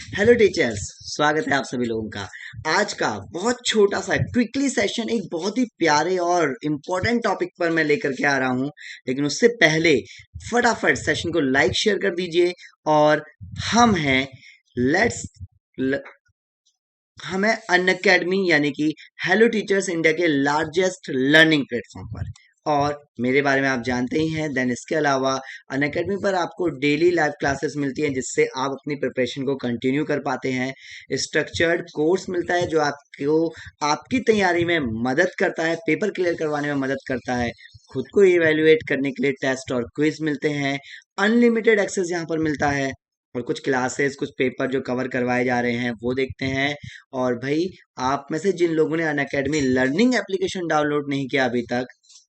Hello teachers, स्वागत है आप सभी लोगों का। आज का बहुत छोटा सा क्विकली सेशन एक बहुत ही प्यारे और इम्पोर्टेंट टॉपिक पर मैं लेकर के आ रहा हूं। लेकिन उससे पहले फटाफट सेशन को लाइक शेयर कर दीजिए। और हम हैं लेट्स हम हैं अनअकैडमी यानी कि हेलो टीचर्स इंडिया के लार्जेस्ट लर्निंग प्लेटफॉर्म पर। और मेरे बारे में आप जानते ही हैं। देन इसके अलावा अनअकैडमी पर आपको डेली लाइव क्लासेस मिलती हैं जिससे आप अपनी प्रिपरेशन को कंटिन्यू कर पाते हैं। स्ट्रक्चर्ड कोर्स मिलता है जो आपको आपकी तैयारी में मदद करता है, पेपर क्लियर करवाने में मदद करता है। खुद को इवेल्युएट करने के लिए टेस्ट और क्विज मिलते हैं। अनलिमिटेड एक्सेस यहाँ पर मिलता है। और कुछ क्लासेस, कुछ पेपर जो कवर करवाए जा रहे हैं वो देखते हैं। और भाई, आप में से जिन लोगों ने अनअकैडमी लर्निंग एप्लीकेशन डाउनलोड नहीं किया अभी तक,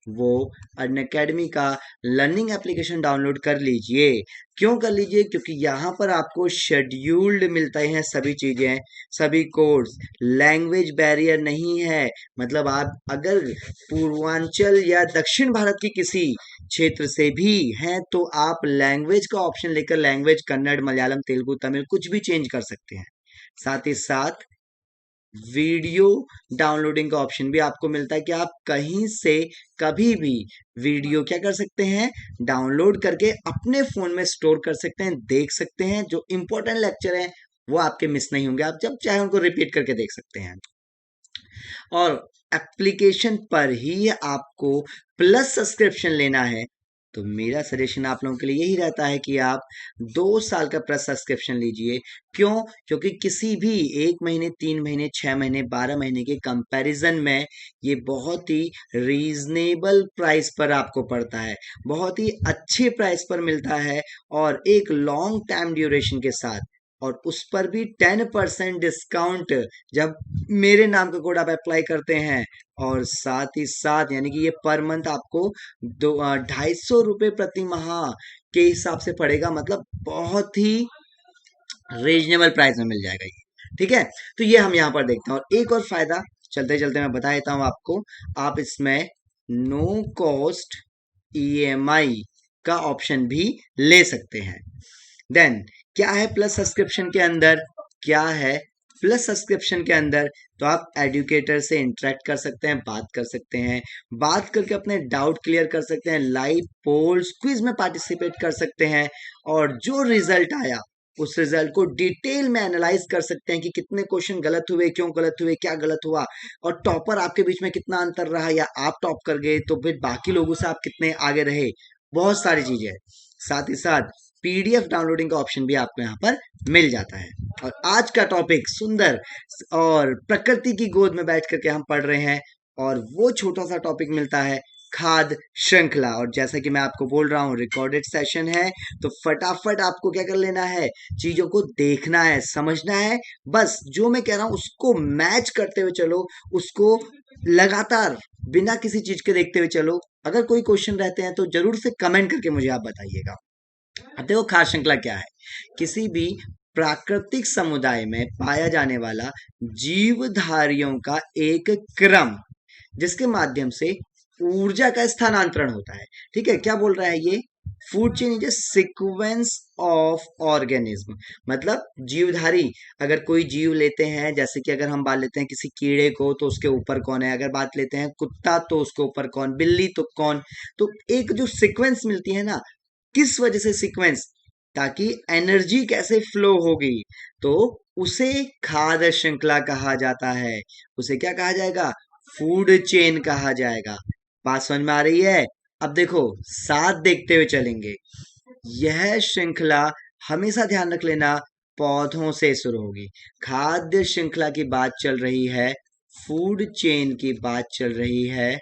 वो अनअकैडमी का लर्निंग एप्लीकेशन डाउनलोड कर लीजिए। क्यों कर लीजिए? क्योंकि यहाँ पर आपको शेड्यूल्ड मिलते हैं सभी चीजें, सभी कोर्स। लैंग्वेज बैरियर नहीं है। मतलब आप अगर पूर्वांचल या दक्षिण भारत की किसी क्षेत्र से भी हैं तो आप लैंग्वेज का ऑप्शन लेकर लैंग्वेज कन्नड़, मलयालम, तेलुगु, तमिल कुछ भी चेंज कर सकते हैं। साथ ही साथ वीडियो डाउनलोडिंग का ऑप्शन भी आपको मिलता है कि आप कहीं से कभी भी वीडियो क्या कर सकते हैं, डाउनलोड करके अपने फोन में स्टोर कर सकते हैं, देख सकते हैं। जो इंपॉर्टेंट लेक्चर हैं वो आपके मिस नहीं होंगे, आप जब चाहे उनको रिपीट करके देख सकते हैं। और एप्लीकेशन पर ही आपको प्लस सब्सक्रिप्शन लेना है तो मेरा सजेशन आप लोगों के लिए यही रहता है कि आप 2 साल का प्लस सब्सक्रिप्शन लीजिए। क्यों? क्योंकि किसी भी 1 महीने, 3 महीने, 6 महीने, 12 महीने के कंपैरिजन में ये बहुत ही रीजनेबल प्राइस पर आपको पड़ता है, बहुत ही अच्छे प्राइस पर मिलता है। और एक लॉन्ग टाइम ड्यूरेशन के साथ, और उस पर भी 10% डिस्काउंट जब मेरे नाम का कोड आप अप्लाई करते हैं। और साथ ही साथ यानी कि ये पर मंथ आपको 250 रुपये प्रति माह के हिसाब से पड़ेगा। मतलब बहुत ही रीजनेबल प्राइस में मिल जाएगा ये। ठीक है, तो ये हम यहाँ पर देखते हैं। और एक और फायदा चलते चलते मैं बता देता हूँ आपको। आप इसमें नो कॉस्ट ईएमआई का ऑप्शन भी ले सकते हैं। देन क्या है प्लस सब्सक्रिप्शन के अंदर? क्या है प्लस सब्सक्रिप्शन के अंदर? तो आप एडुकेटर से इंटरेक्ट कर सकते हैं, बात कर सकते हैं, बात करके अपने डाउट क्लियर कर सकते हैं, लाइव पोल्स, क्विज में पार्टिसिपेट कर सकते हैं। और जो रिजल्ट आया उस रिजल्ट को डिटेल में एनालाइज कर सकते हैं कि कितने क्वेश्चन गलत हुए, क्यों गलत हुए, क्या गलत हुआ, और टॉपर आपके बीच में कितना अंतर रहा, या आप टॉप कर गए तो फिर बाकी लोगों से आप कितने आगे रहे। बहुत सारी चीजें। साथ ही साथ पीडीएफ डाउनलोडिंग का ऑप्शन भी आपको यहाँ पर मिल जाता है। और आज का टॉपिक सुंदर और प्रकृति की गोद में बैठ करके हम पढ़ रहे हैं। और वो छोटा सा टॉपिक मिलता है खाद्य श्रृंखला। और जैसा कि मैं आपको बोल रहा हूँ रिकॉर्डेड सेशन है, तो फटाफट आपको क्या कर लेना है, चीजों को देखना है, समझना है। बस जो मैं कह रहा हूँ उसको मैच करते हुए चलो, उसको लगातार बिना किसी चीज के देखते हुए चलो। अगर कोई क्वेश्चन रहते हैं तो जरूर से कमेंट करके मुझे आप बताइएगा। अब देखो खाद्य श्रृंखला क्या है। किसी भी प्राकृतिक समुदाय में पाया जाने वाला जीवधारियों का एक क्रम जिसके माध्यम से ऊर्जा का स्थानांतरण होता है। ठीक है, क्या बोल रहा है ये? Food chain is a sequence of organism. मतलब जीवधारी, अगर कोई जीव लेते हैं, जैसे कि अगर हम बात लेते हैं किसी कीड़े को तो उसके ऊपर कौन है, अगर बात लेते हैं कुत्ता तो उसके ऊपर कौन, बिल्ली तो कौन। तो एक जो सीक्वेंस मिलती है ना, किस वजह से सीक्वेंस? ताकि एनर्जी कैसे फ्लो होगी, तो उसे खाद्य श्रृंखला कहा जाता है। उसे क्या कहा जाएगा? फूड चेन कहा जाएगा। बात समझ में आ रही है? अब देखो, साथ देखते हुए चलेंगे। यह श्रृंखला हमेशा ध्यान रख लेना पौधों से शुरू होगी। खाद्य श्रृंखला की बात चल रही है, फूड चेन की बात चल रही है,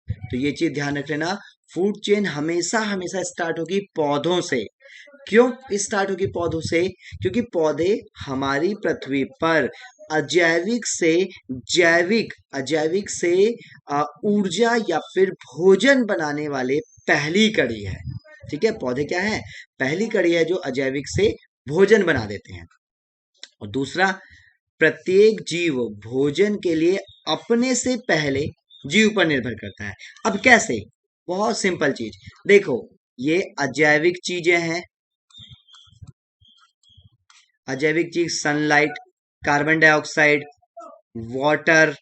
तो ये चीज ध्यान रख लेना। फूड चेन हमेशा हमेशा स्टार्ट होगी पौधों से। क्यों स्टार्ट होगी पौधों से? क्योंकि पौधे हमारी पृथ्वी पर अजैविक से जैविक, अजैविक से ऊर्जा या फिर भोजन बनाने वाले पहली कड़ी है। ठीक है, पौधे क्या है? पहली कड़ी है जो अजैविक से भोजन बना देते हैं। और दूसरा, प्रत्येक जीव भोजन के लिए अपने से पहले जीव पर निर्भर करता है। अब कैसे? बहुत सिंपल चीज देखो, ये अजैविक चीजें हैं। अजैविक चीज sunlight, carbon dioxide, water,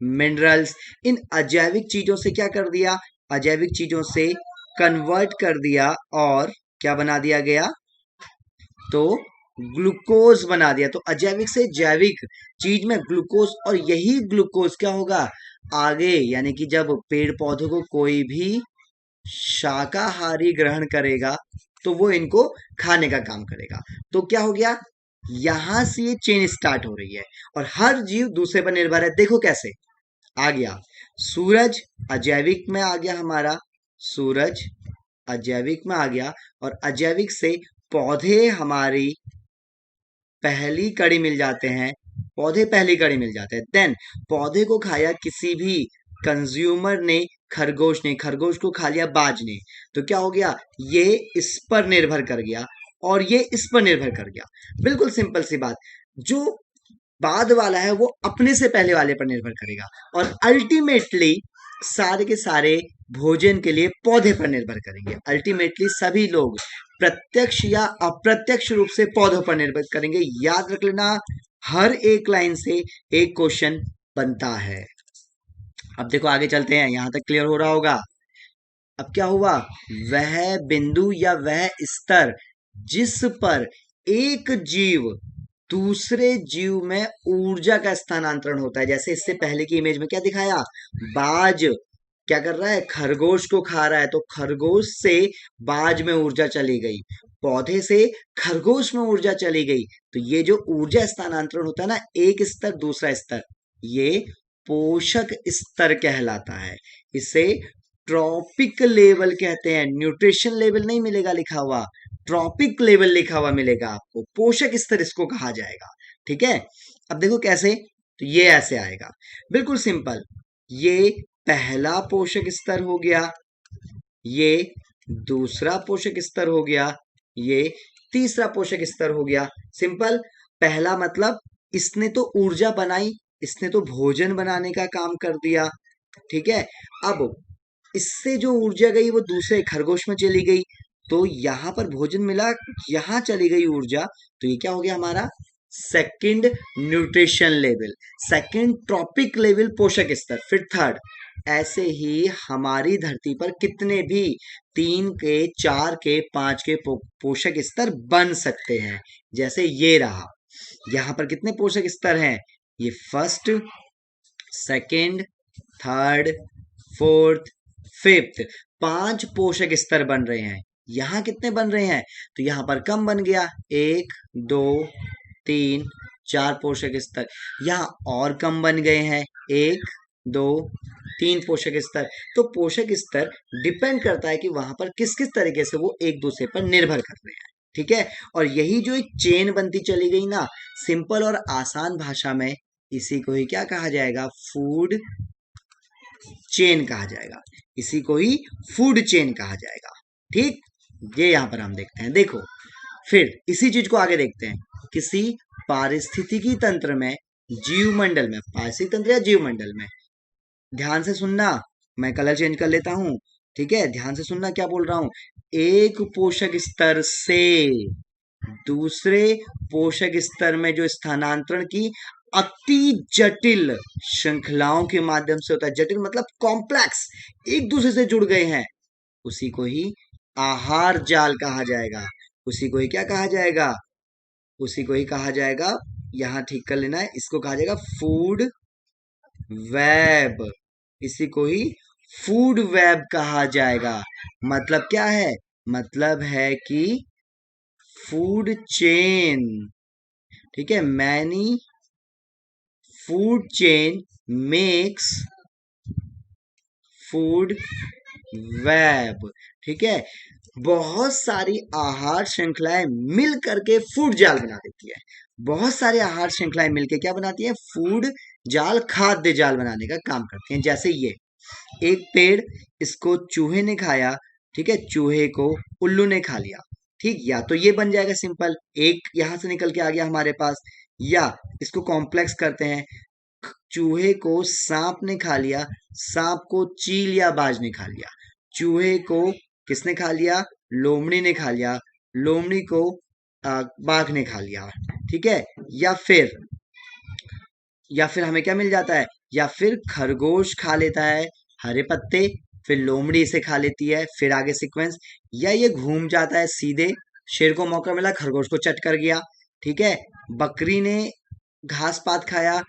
minerals. इन अजैविक चीजों से क्या कर दिया, अजैविक चीजों से कन्वर्ट कर दिया और क्या बना दिया गया, तो ग्लूकोज बना दिया। तो अजैविक से जैविक चीज में ग्लूकोज, और यही ग्लूकोज क्या होगा आगे, यानी कि जब पेड़ पौधों को कोई भी शाकाहारी ग्रहण करेगा तो वो इनको खाने का काम करेगा। तो क्या हो गया, यहां से ये चेन स्टार्ट हो रही है और हर जीव दूसरे पर निर्भर है। देखो कैसे आ गया, सूरज अजैविक में आ गया हमारा, सूरज अजैविक में आ गया, और अजैविक से पौधे हमारी पहली कड़ी मिल जाते हैं, पौधे पहली कड़ी मिल जाते हैं। देन पौधे को खाया किसी भी कंज्यूमर ने, खरगोश ने, खरगोश को खा लिया बाज ने, तो क्या हो गया, ये इस पर निर्भर कर गया और ये इस पर निर्भर कर गया। बिल्कुल सिंपल सी बात, जो बाद वाला है वो अपने से पहले वाले पर निर्भर करेगा, और अल्टीमेटली सारे के सारे भोजन के लिए पौधे पर निर्भर करेंगे। अल्टीमेटली सभी लोग प्रत्यक्ष या अप्रत्यक्ष रूप से पौधों पर निर्भर करेंगे। याद रख लेना, हर एक लाइन से एक क्वेश्चन बनता है। अब देखो आगे चलते हैं, यहां तक क्लियर हो रहा होगा। अब क्या हुआ, वह बिंदु या वह स्तर जिस पर एक जीव दूसरे जीव में ऊर्जा का स्थानांतरण होता है। जैसे इससे पहले की इमेज में क्या दिखाया, बाज क्या कर रहा है, खरगोश को खा रहा है, तो खरगोश से बाज में ऊर्जा चली गई, पौधे से खरगोश में ऊर्जा चली गई। तो ये जो ऊर्जा स्थानांतरण होता है ना, एक स्तर दूसरा स्तर, ये पोषक स्तर कहलाता है। इसे ट्रॉपिक लेवल कहते हैं। न्यूट्रिशन लेवल नहीं मिलेगा लिखा हुआ, ट्रॉपिक लेवल लिखा हुआ मिलेगा आपको, पोषक स्तर इसको कहा जाएगा। ठीक है, अब देखो कैसे, तो ये ऐसे आएगा, बिल्कुल सिंपल। ये पहला पोषक स्तर हो गया, ये दूसरा पोषक स्तर हो गया, ये तीसरा पोषक स्तर हो गया। सिंपल, पहला मतलब इसने तो ऊर्जा बनाई, इसने तो भोजन बनाने का काम कर दिया। ठीक है, अब इससे जो ऊर्जा गई वो दूसरे खरगोश में चली गई, तो यहां पर भोजन मिला, यहां चली गई ऊर्जा, तो ये क्या हो गया हमारा second nutrition level, second trophic level पोषक स्तर। फिर थर्ड, ऐसे ही हमारी धरती पर कितने भी 3 के, 4 के, 5 के पोषक स्तर बन सकते हैं। जैसे ये रहा, यहां पर कितने पोषक स्तर हैं, ये first, second, third, fourth, fifth, 5 पोषक स्तर बन रहे हैं। यहां कितने बन रहे हैं, तो यहां पर कम बन गया, 1 2 3 4 पोषक स्तर। यहां और कम बन गए हैं, 1 2 3 पोषक स्तर। तो पोषक स्तर डिपेंड करता है कि वहां पर किस किस तरीके से वो एक दूसरे पर निर्भर कर रहे हैं। ठीक है, और यही जो एक चेन बनती चली गई ना, सिंपल और आसान भाषा में इसी को ही क्या कहा जाएगा, फूड चेन कहा जाएगा। इसी को ही फूड चेन कहा जाएगा। ठीक, ये यहां पर हम देखते हैं। देखो फिर इसी चीज को आगे देखते हैं, किसी पारिस्थितिकी तंत्र में, जीवमंडल में, पारिस्थितिक तंत्र या जीवमंडल में, ध्यान से सुनना, मैं कलर चेंज कर लेता हूं। ठीक है, ध्यान से सुनना क्या बोल रहा हूं, एक पोषक स्तर से दूसरे पोषक स्तर में जो स्थानांतरण की अति जटिल श्रृंखलाओं के माध्यम से होता है, जटिल मतलब कॉम्प्लेक्स, एक दूसरे से जुड़ गए हैं, उसी को ही आहार जाल कहा जाएगा। उसी को ही क्या कहा जाएगा, उसी को ही कहा जाएगा, यहां ठीक कर लेना है, इसको कहा जाएगा फूड वेब। इसी को ही फूड वेब कहा जाएगा। मतलब क्या है, मतलब है कि फूड चेन। ठीक है, many food chain makes food web. ठीक है, बहुत सारी आहार श्रृंखलाएं मिल करके फूड जाल बना देती है। बहुत सारी आहार श्रृंखलाएं मिलकर क्या बनाती है, फूड जाल, खाद्य जाल बनाने का काम करती हैं। जैसे ये एक पेड़, इसको चूहे ने खाया, ठीक है, चूहे को उल्लू ने खा लिया। ठीक, या तो ये बन जाएगा सिंपल, एक यहां से निकल के आ गया हमारे पास, या इसको कॉम्प्लेक्स करते हैं, चूहे को सांप ने खा लिया, सांप को चील या बाज ने खा लिया, चूहे को किसने खा लिया, लोमड़ी ने खा लिया, लोमड़ी को बाघ ने खा लिया, ठीक है। या फिर या फिर हमें क्या मिल जाता है, या फिर खरगोश खा लेता है हरे पत्ते, फिर लोमड़ी इसे खा लेती है, फिर आगे सीक्वेंस, या ये घूम जाता है सीधे, शेर को मौका मिला खरगोश को चट कर गया, ठीक है। बकरी ने घास पात खाया,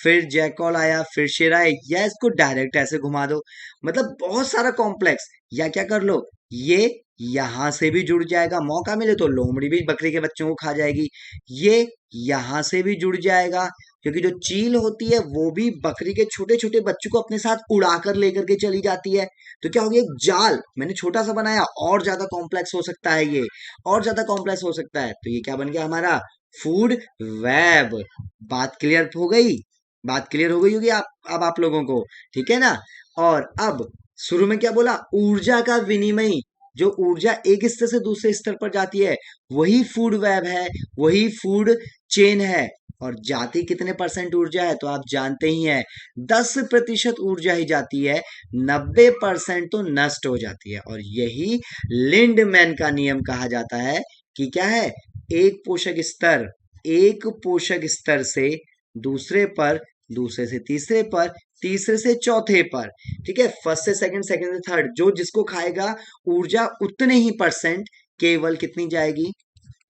फिर जैकॉल आया, फिर शेर आया, या इसको डायरेक्ट ऐसे घुमा दो। मतलब बहुत सारा कॉम्प्लेक्स। या क्या कर लो, ये यहां से भी जुड़ जाएगा, मौका मिले तो लोमड़ी भी बकरी के बच्चों को खा जाएगी, ये यहां से भी जुड़ जाएगा, क्योंकि जो चील होती है वो भी बकरी के छोटे छोटे बच्चों को अपने साथ उड़ाकर लेकर के चली जाती है। तो क्या हो गया, एक जाल मैंने छोटा सा बनाया, और ज्यादा कॉम्प्लेक्स हो सकता है ये, और ज्यादा कॉम्प्लेक्स हो सकता है। तो ये क्या बन गया हमारा, फूड वेब। बात क्लियर हो गई, बात क्लियर हो गई होगी आप अब आप लोगों को, ठीक है ना। और अब शुरू में क्या बोला, ऊर्जा का विनिमय, जो ऊर्जा एक स्तर से दूसरे स्तर पर जाती है वही फूड वेब है, वही फूड चेन है। और जाती कितने परसेंट ऊर्जा है तो आप जानते ही हैं, 10% ऊर्जा ही जाती है, 90% तो नष्ट हो जाती है। और यही लिंडमैन का नियम कहा जाता है कि क्या है, एक पोषक स्तर, एक पोषक स्तर से दूसरे पर, दूसरे से तीसरे पर, तीसरे से चौथे पर, ठीक है, फर्स्ट से सेकंड, सेकंड से थर्ड, जो जिसको खाएगा ऊर्जा उतने ही परसेंट, केवल कितनी जाएगी,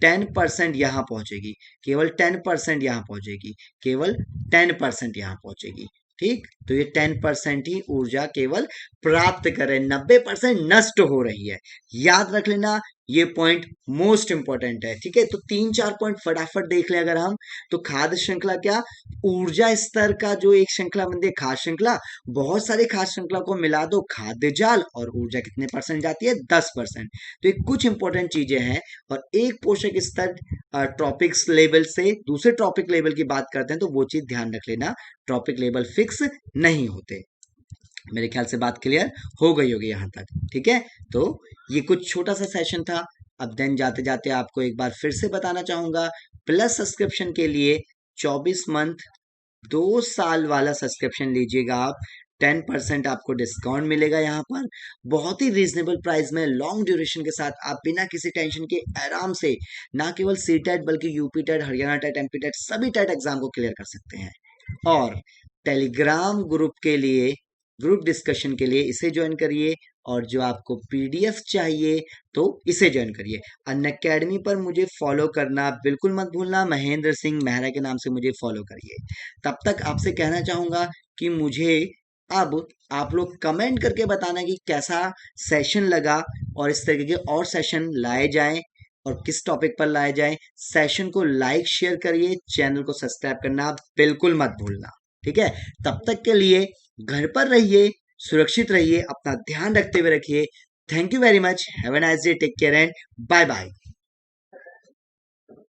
10% यहां पहुंचेगी, केवल 10% यहां पहुंचेगी, केवल 10% यहां पहुंचेगी, ठीक। तो ये 10% ही ऊर्जा केवल प्राप्त कर रहे, 90% नष्ट हो रही है। याद रख लेना, ये पॉइंट मोस्ट इंपॉर्टेंट है, ठीक है। तो 3-4 पॉइंट फटाफट देख ले अगर हम, तो खाद्य श्रृंखला क्या, ऊर्जा स्तर का जो एक श्रृंखला बनती है खाद्य श्रृंखला, बहुत सारी खाद्य श्रृंखला को मिला दो, खाद्य जाल, और ऊर्जा कितने परसेंट जाती है, 10%। तो ये कुछ इंपॉर्टेंट चीजें हैं। और एक पोषक स्तर ट्रॉपिक्स लेवल से दूसरे ट्रॉपिक लेवल की बात करते हैं, तो वो चीज ध्यान रख लेना, ट्रॉपिक लेवल फिक्स नहीं होते। मेरे ख्याल से बात क्लियर हो गई होगी यहाँ तक, ठीक है। तो ये कुछ छोटा सा सेशन था। अब देन जाते जाते आपको एक बार फिर से बताना चाहूंगा, प्लस सब्सक्रिप्शन के लिए 24 मंथ 2 साल वाला सब्सक्रिप्शन लीजिएगा आप, 10% आपको डिस्काउंट मिलेगा यहाँ पर, बहुत ही रीजनेबल प्राइस में, लॉन्ग ड्यूरेशन के साथ आप बिना किसी टेंशन के आराम से ना केवल सी टेट बल्कि UP TET, Haryana TET, MP TET, सभी टेट एग्जाम को क्लियर कर सकते हैं। और टेलीग्राम ग्रुप के लिए, ग्रुप डिस्कशन के लिए इसे ज्वाइन करिए, और जो आपको पीडीएफ चाहिए तो इसे ज्वाइन करिए। अनअकैडमी पर मुझे फॉलो करना बिल्कुल मत भूलना, महेंद्र सिंह मेहरा के नाम से मुझे फॉलो करिए। तब तक आपसे कहना चाहूंगा कि मुझे अब आप लोग कमेंट करके बताना कि कैसा सेशन लगा, और इस तरीके के और सेशन लाए जाएं, और किस टॉपिक पर लाए जाएं। सेशन को लाइक शेयर करिए, चैनल को सब्सक्राइब करना बिल्कुल मत भूलना, ठीक है। तब तक के लिए घर पर रहिए, सुरक्षित रहिए, अपना ध्यान रखते हुए रखिए। Thank you very much, have a nice day, take care and bye bye.